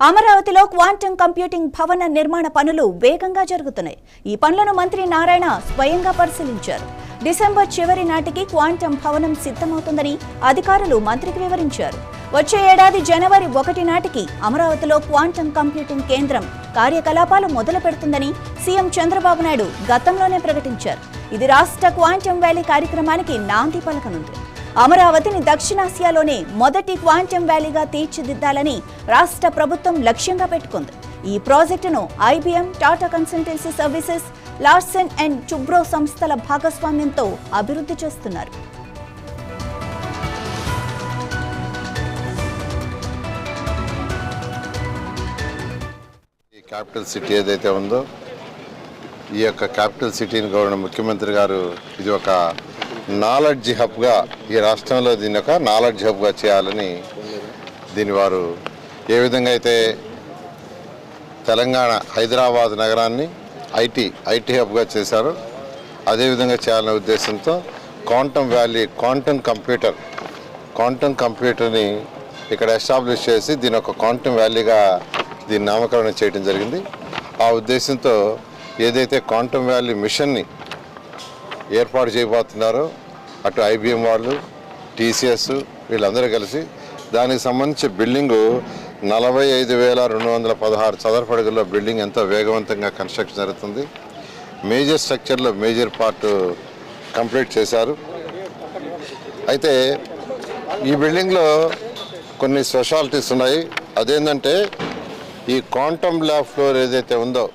అమరావతిలో quantum computing భవన నిర్మాణ పనులు వేగంగా జరుగుతున్నాయి. ఈ పనులను మంత్రి నారాయణ స్వయంగా పరిశీలించారు. డిసెంబర్ చివరి నాటికి క్వాంటం భవనం సిద్ధమవుతుందని అధికారులు మంత్రికి వివరించారు. వచ్చే ఏడాది జనవరి 1 నాటికి అమరావతిలో క్వాంటం కంప్యూటింగ్ కేంద్రం కార్యకలాపాలు మొదలు పెడుతుందని సీఎం చంద్రబాబు నాయుడు గతంలోనే ప్రకటించారు. ఇది రాష్ట్ర క్వాంటం వ్యాలీ కార్యక్రమానికి నాంది పలకనుంది. అమరావతిని దక్షిణాసియాలోనే మొదటి క్వాంటం వ్యాలీగా తీర్చిదిద్దాలని రాష్ట్ర ప్రభుత్వం లక్ష్యంగా పెట్టుకుంది. ఈ ప్రాజెక్టును IBM, Tata consultancy services, Larsen and Toubro సంస్థల భాగస్వామ్యంతో అభివృద్ధి చేస్తున్నారు. ఈ క్యాపిటల్ సిటీ ఏదైతే ఉందో, ఈ యొక్క క్యాపిటల్ సిటీని గవర్నర్ ముఖ్యమంత్రి గారు ఇది ఒక నాలెడ్జ్ హబ్గా, ఈ రాష్ట్రంలో దీన్ని ఒక నాలెడ్జ్ హబ్గా చేయాలని దీని వారు ఏ విధంగా అయితే తెలంగాణ హైదరాబాద్ నగరాన్ని ఐటీ హబ్గా చేశారో అదేవిధంగా చేయాలనే ఉద్దేశంతో క్వాంటమ్ వ్యాలీ క్వాంటమ్ కంప్యూటర్ని ఇక్కడ ఎస్టాబ్లిష్ చేసి దీని ఒక క్వాంటమ్ వ్యాలీగా దీన్ని నామకరణం చేయడం జరిగింది. ఆ ఉద్దేశంతో ఏదైతే క్వాంటమ్ వ్యాలీ మిషన్ని ఏర్పాటు చేయబోతున్నారో అటు ఐబీఎం వాళ్ళు, టీసీఎస్ వీళ్ళందరూ కలిసి దానికి సంబంధించి బిల్డింగు 45,216 చదరపు అడుగుల్లో బిల్డింగ్ ఎంతో వేగవంతంగా కన్స్ట్రక్షన్ జరుగుతుంది. మేజర్ స్ట్రక్చర్లో మేజర్ పార్ట్ కంప్లీట్ చేశారు. అయితే ఈ బిల్డింగ్లో కొన్ని స్పెషాలిటీస్ ఉన్నాయి. అదేంటంటే ఈ క్వాంటమ్ ల్యాబ్ ఫ్లోర్ ఏదైతే ఉందో